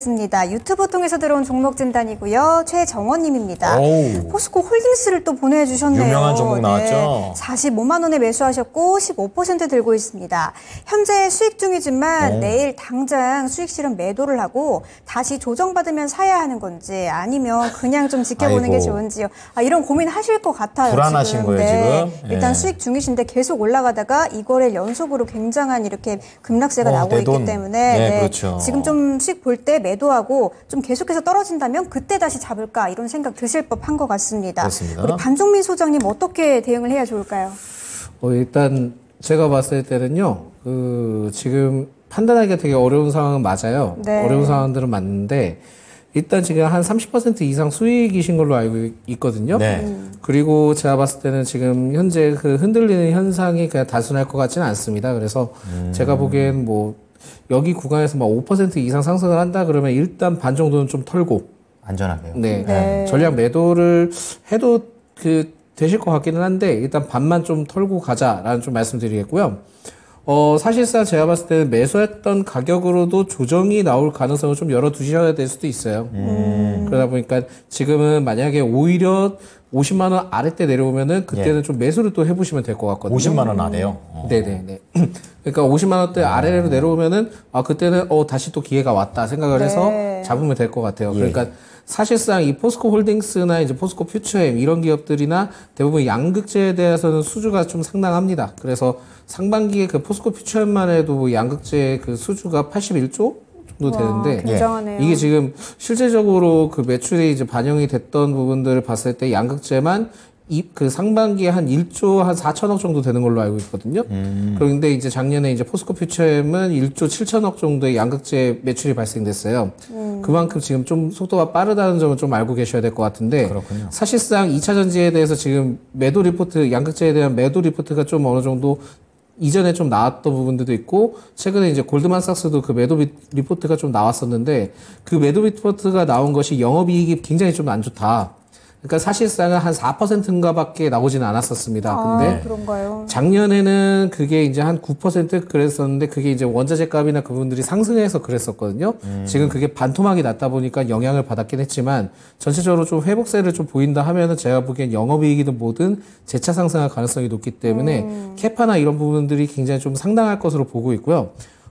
습니다. 유튜브 통해서 들어온 종목 진단이고요. 최정원님입니다. 포스코 홀딩스를 또 보내주셨네요. 유명한 종목 나왔죠. 네, 45만 원에 매수하셨고 15% 들고 있습니다. 현재 수익 중이지만 내일 당장 수익 실현 매도를 하고 다시 조정받으면 사야 하는 건지 아니면 그냥 좀 지켜보는 게 좋은지요. 이런 고민하실 것 같아요. 불안하신 지금. 거예요, 네. 지금? 일단 수익 중이신데 계속 올라가다가 이거를 연속으로 굉장한 이렇게 급락세가 나오고 있기 때문에 네, 그렇죠. 지금 좀 수익 볼 때 매도하고 좀 계속해서 떨어진다면 그때 다시 잡을까 이런 생각 드실 법한 것 같습니다. 그렇습니다. 우리 반종민 소장님 어떻게 대응을 해야 좋을까요? 일단 제가 봤을 때는요. 지금 판단하기가 되게 어려운 상황은 맞아요. 네. 어려운 상황들은 맞는데 일단 지금 한 30% 이상 수익이신 걸로 알고 있거든요. 네. 그리고 제가 봤을 때는 지금 현재 그 흔들리는 현상이 그냥 단순할 것 같지는 않습니다. 그래서 제가 보기엔 뭐 여기 구간에서 막 5% 이상 상승을 한다 그러면 일단 반 정도는 좀 털고 안전하게요. 네. 전략 매도를 해도 되실 것 같기는 한데 일단 반만 좀 털고 가자라는 좀 말씀드리겠고요. 사실상 제가 봤을 때는 매수했던 가격으로도 조정이 나올 가능성을 좀 열어두셔야 될 수도 있어요. 그러다 보니까 지금은 만약에 오히려 50만 원 아래때 내려오면은 그때는 좀 매수를 또 해보시면 될 것 같거든요. 50만 원 아래요? 네네네. 그러니까 50만 원대 아래로 내려오면은 그때는 다시 또 기회가 왔다 생각을 해서 잡으면 될 것 같아요. 그러니까 사실상 이 포스코 홀딩스나 이제 포스코 퓨처엠 이런 기업들이나 대부분 양극재에 대해서는 수주가 좀 상당합니다. 그래서 상반기에 그 포스코 퓨처엠만 해도 양극재 그 수주가 81조 정도 되는데 굉장하네요. 이게 지금 실제적으로 그 매출이 이제 반영이 됐던 부분들을 봤을 때 양극재만 그 상반기에 한 1조 한 4천억 정도 되는 걸로 알고 있거든요. 그런데 이제 작년에 이제 포스코 퓨처엠은 1조 7천억 정도의 양극재 매출이 발생됐어요. 그만큼 지금 좀 속도가 빠르다는 점을 좀 알고 계셔야 될 것 같은데 그렇군요. 사실상 2차 전지에 대해서 지금 매도 리포트, 양극재에 대한 매도 리포트가 좀 어느 정도 이전에 좀 나왔던 부분들도 있고 최근에 이제 골드만삭스도 그 매도 리포트가 좀 나왔었는데 그 매도 리포트가 나온 것이 영업이익이 굉장히 좀 안 좋다. 그러니까 사실상은 한 4%인가 밖에 나오지는 않았었습니다. 근데 그런가요? 작년에는 그게 이제 한 9% 그랬었는데 그게 이제 원자재 값이나 그분들이 상승해서 그랬었거든요. 지금 그게 반토막이 났다 보니까 영향을 받았긴 했지만 전체적으로 좀 회복세를 좀 보인다 하면은 제가 보기엔 영업이익이든 뭐든 재차 상승할 가능성이 높기 때문에 캐파나 이런 부분들이 굉장히 좀 상당할 것으로 보고 있고요.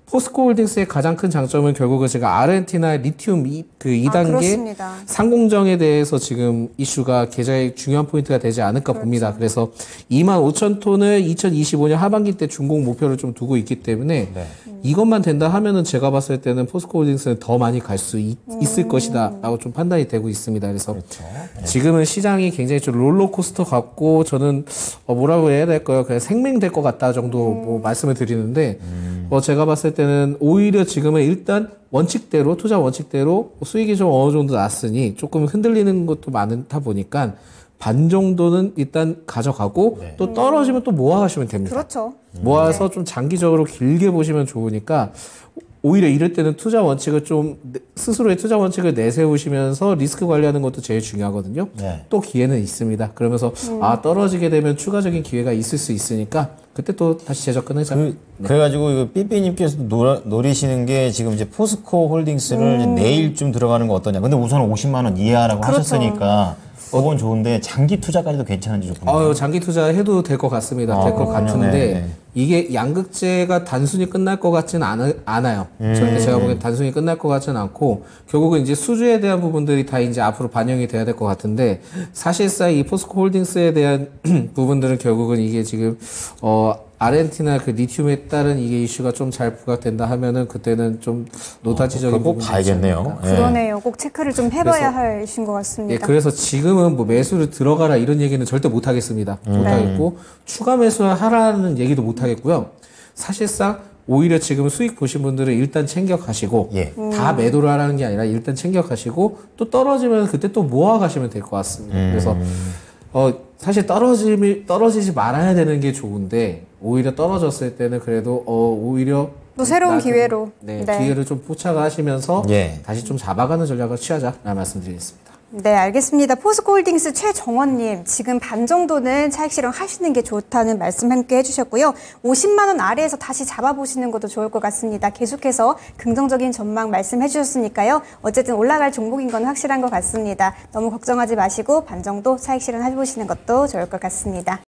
포스코 홀딩스의 가장 큰 장점은 결국은 제가 아르헨티나 리튬 그 2단계 상공정에 대해서 지금 이슈가 굉장히 중요한 포인트가 되지 않을까 봅니다. 그래서 25,000톤을 2025년 하반기 때 준공 목표를 좀 두고 있기 때문에 이것만 된다 하면은 제가 봤을 때는 포스코 홀딩스는 더 많이 갈 수 있을 것이다 라고 좀 판단이 되고 있습니다. 그래서 지금은 시장이 굉장히 좀 롤러코스터 같고 저는 뭐라고 해야 될까요? 그냥 생맹될 것 같다 정도 뭐 말씀을 드리는데 제가 봤을 때는 오히려 지금은 일단 원칙대로 투자 원칙대로 수익이 좀 어느 정도 났으니 조금 흔들리는 것도 많다 보니까 반 정도는 일단 가져가고 또 떨어지면 또 모아가시면 됩니다. 그렇죠. 모아서 좀 장기적으로 길게 보시면 좋으니까 오히려 이럴 때는 투자 원칙을 좀 스스로의 투자 원칙을 내세우시면서 리스크 관리하는 것도 제일 중요하거든요. 또 기회는 있습니다. 그러면서 떨어지게 되면 추가적인 기회가 있을 수 있으니까 그때 또 다시 재접근하자. 그래가지고 이거 삐삐님께서 노리시는 게 지금 이제 포스코 홀딩스를 이제 내일쯤 들어가는 거 어떠냐. 근데 우선 50만 원 이하라고 하셨으니까 그건 좋은데 장기 투자까지도 괜찮은지 좀 궁금해요. 장기 투자 해도 될 것 같습니다. 될 것 같은데 이게 양극재가 단순히 끝날 것 같지는 않아요. 절대 제가 보기엔 단순히 끝날 것 같지는 않고 결국은 이제 수주에 대한 부분들이 다 이제 앞으로 반영이 돼야 될 것 같은데 사실상 이 포스코 홀딩스에 대한 부분들은 결국은 이게 지금 아르헨티나 그 리튬에 따른 이게 이슈가 좀 잘 부각된다 하면은 그때는 좀 노다지적인 꼭 봐야겠네요. 그러네요. 꼭 체크를 좀 해봐야 할 이슈인 것 같습니다. 그래서 지금은 뭐 매수를 들어가라 이런 얘기는 절대 못 하겠습니다. 못 하겠고 추가 매수를 하라는 얘기도 못 하겠고요. 사실상 오히려 지금 수익 보신 분들은 일단 챙겨 가시고 다 매도를 하라는 게 아니라 일단 챙겨 가시고 또 떨어지면 그때 또 모아 가시면 될 것 같습니다. 그래서 사실 떨어지지 말아야 되는 게 좋은데 오히려 떨어졌을 때는 그래도 오히려 또 새로운 기회로 기회를 좀 포착하시면서 다시 좀 잡아가는 전략을 취하자라는 말씀드리겠습니다. 네, 알겠습니다. 포스코홀딩스 최정원님, 지금 반 정도는 차익 실현하시는 게 좋다는 말씀 함께 해주셨고요. 50만 원 아래에서 다시 잡아보시는 것도 좋을 것 같습니다. 계속해서 긍정적인 전망 말씀해 주셨으니까요. 어쨌든 올라갈 종목인 건 확실한 것 같습니다. 너무 걱정하지 마시고 반 정도 차익 실현해보시는 것도 좋을 것 같습니다.